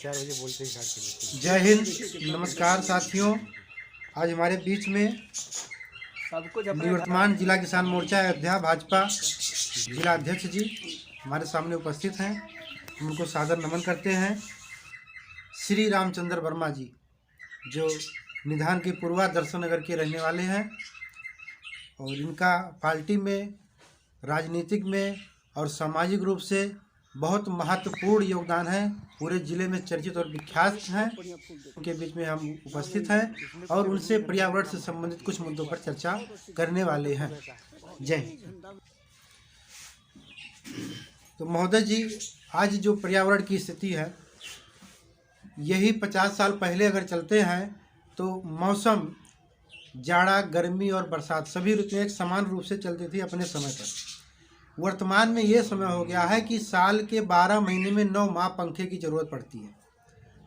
4 बजे बोलते ही स्टार्ट कर देते हैं। जय हिंद, नमस्कार साथियों। आज हमारे बीच में निवर्तमान जिला किसान मोर्चा अयोध्या भाजपा जिला अध्यक्ष जी हमारे सामने उपस्थित हैं। हम उनको सादर नमन करते हैं। श्री रामचंद्र वर्मा जी जो निधान के पूर्वा दर्शन नगर के रहने वाले हैं और इनका पार्टी में, राजनीतिक में और सामाजिक रूप से बहुत महत्वपूर्ण योगदान है। पूरे ज़िले में चर्चित और विख्यात हैं। उनके बीच में हम उपस्थित हैं और उनसे पर्यावरण से संबंधित कुछ मुद्दों पर चर्चा करने वाले हैं। जय हिंद। तो महोदय जी, आज जो पर्यावरण की स्थिति है, यही 50 साल पहले अगर चलते हैं तो मौसम, जाड़ा, गर्मी और बरसात सभी ऋतुएं एक समान रूप से चलती थी अपने समय पर। वर्तमान में ये समय हो गया है कि साल के 12 महीने में 9 माह पंखे की ज़रूरत पड़ती है।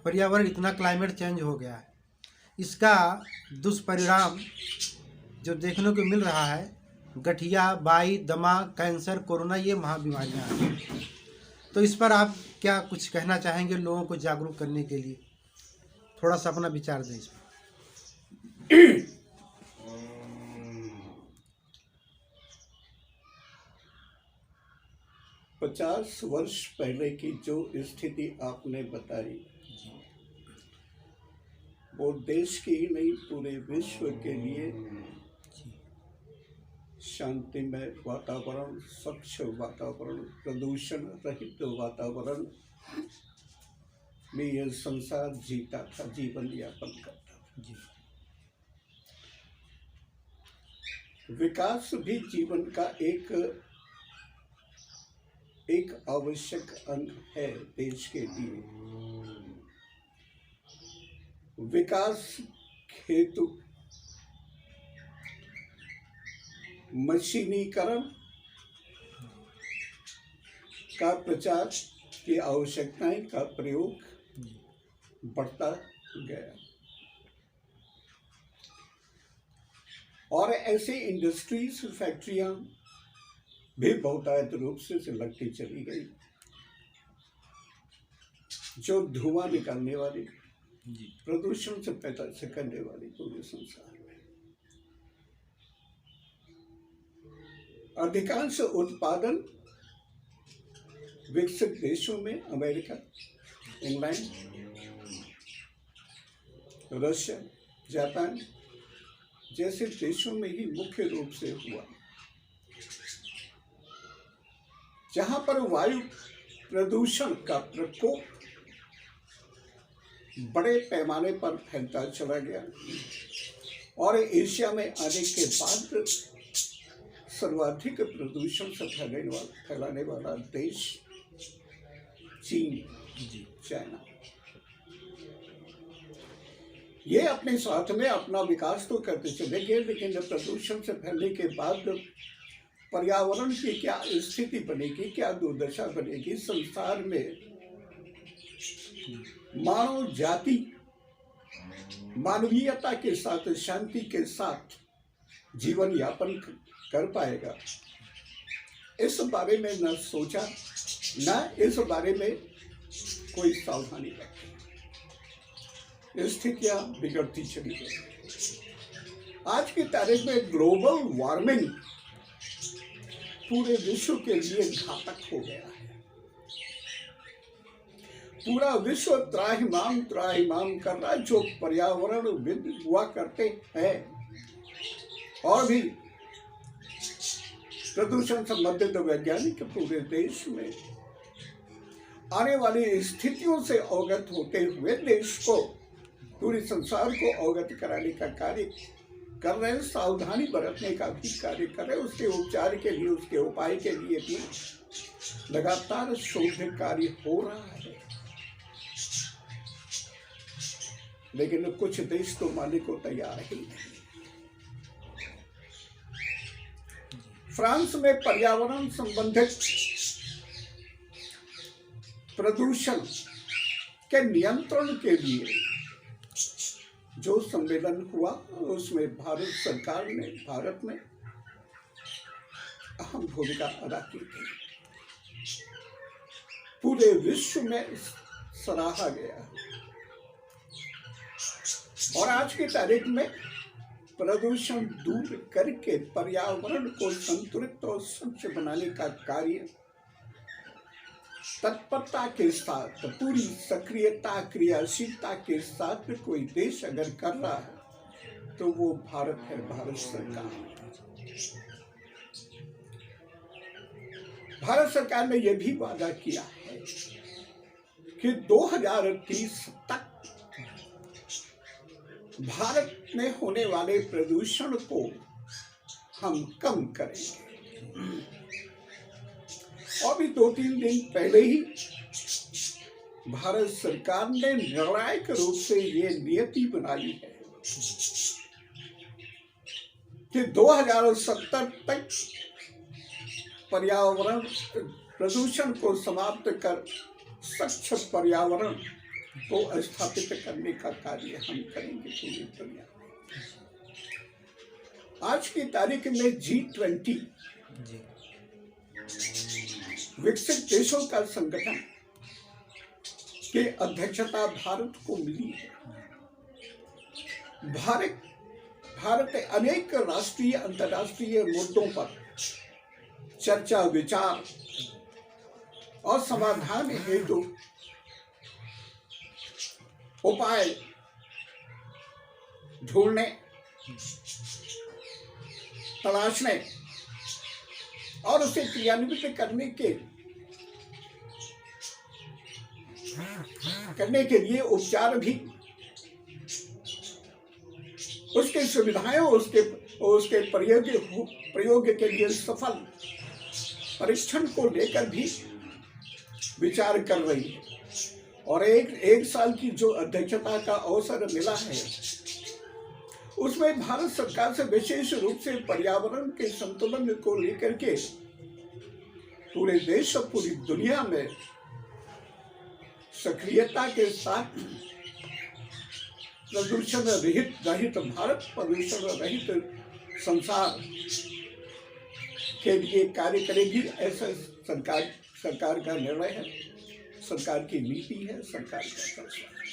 पर्यावरण इतना क्लाइमेट चेंज हो गया है। इसका दुष्परिणाम जो देखने को मिल रहा है, गठिया, बाई, दमा, कैंसर, कोरोना, ये महाबीमारियाँ हैं। तो इस पर आप क्या कुछ कहना चाहेंगे लोगों को जागरूक करने के लिए? थोड़ा सा अपना विचार दें इस पर। 50 वर्ष पहले की जो स्थिति आपने बताई, वो देश की ही नहीं पूरे विश्व के लिए शांतिमय वातावरण, स्वच्छ वातावरण, प्रदूषण रहित वातावरण में यह संसार जीता था, जीवन यापन करता था। विकास भी जीवन का एक आवश्यक अंग है देश के लिए। विकास हेतु मशीनीकरण का प्रचार की आवश्यकताएं का प्रयोग बढ़ता गया और ऐसे इंडस्ट्रीज, फैक्ट्रियां भी बहुतायत रूप से लगती चली गई, जो धुआं निकालने वाली, प्रदूषण से पैदा करने वाली पूरे संसार में। अधिकांश उत्पादन विकसित देशों में अमेरिका, इंग्लैंड, रशिया, जापान जैसे देशों में ही मुख्य रूप से हुआ, जहां पर वायु प्रदूषण का प्रकोप बड़े पैमाने पर फैलता चला गया और एशिया में आने के बाद सर्वाधिक प्रदूषण से फैलाने वाला देश चीन, चाइना। ये अपने साथ में अपना विकास तो करते चले गए, लेकिन प्रदूषण से फैलने के बाद पर्यावरण की क्या स्थिति बनेगी, क्या दुर्दशा बनेगी, संसार में मानव जाति मानवीयता के साथ, शांति के साथ जीवन यापन कर पाएगा, इस बारे में न सोचा, न इस बारे में कोई सावधानी रखी। स्थितियां बिगड़ती चली गई। आज की तारीख में ग्लोबल वार्मिंग पूरे विश्व के लिए घातक हो गया है। पूरा विश्व त्राहिमाम कर रहा है। जो पर्यावरणविद हुआ करते हैं और भी प्रदूषण संबंधित वैज्ञानिक पूरे देश में आने वाली स्थितियों से अवगत होते हुए देश को, पूरे संसार को अवगत कराने का कार्य कर रहे हैं, सावधानी बरतने का भी कार्य कर रहे हैं। उसके उपचार के लिए, उसके उपाय के लिए भी लगातार शोध कार्य हो रहा है, लेकिन कुछ देश तो मानने को तैयार ही नहीं। फ्रांस में पर्यावरण संबंधित प्रदूषण के नियंत्रण के लिए जो सम्मेलन हुआ, उसमें भारत सरकार ने, भारत में अहम भूमिका अदा की थी। पूरे विश्व में सराहा गया। और आज की तारीख में प्रदूषण दूर करके पर्यावरण को संतुलित और स्वच्छ बनाने का कार्य तत्परता के साथ, पूरी सक्रियता क्रियाशीलता के साथ कोई देश अगर कर रहा है तो वो भारत है, भारत सरकार। भारत सरकार ने यह भी वादा किया है कि 2030 तक भारत में होने वाले प्रदूषण को हम कम करेंगे। और भी 2-3 दिन पहले ही भारत सरकार ने निर्णायक रूप से ये नीति बनाई है कि 2070 तक पर्यावरण प्रदूषण को समाप्त कर स्वच्छ पर्यावरण को स्थापित करने का कार्य हम करेंगे पूरी दुनिया में। आज की तारीख में G20 विकसित देशों का संगठन के अध्यक्षता भारत को मिली है। भारत अनेक राष्ट्रीय अंतर्राष्ट्रीय मुद्दों पर चर्चा विचार और समाधान हेतु उपाय ढूंढने, तलाशने और उसे क्रियान्वित करने के लिए उपचार भी, उसके सुविधाएं, उसके प्रयोग के लिए सफल परीक्षण को लेकर भी विचार कर रही है। और एक साल की जो अध्यक्षता का अवसर मिला है उसमें भारत सरकार से विशेष रूप से पर्यावरण के संतुलन को लेकर के पूरे देश और पूरी दुनिया में सक्रियता के साथ प्रदूषण रहित भारत, प्रदूषण रहित संसार के लिए कार्य करेगी। ऐसा सरकार का निर्णय है, सरकार की नीति है, सरकार का फैसला है।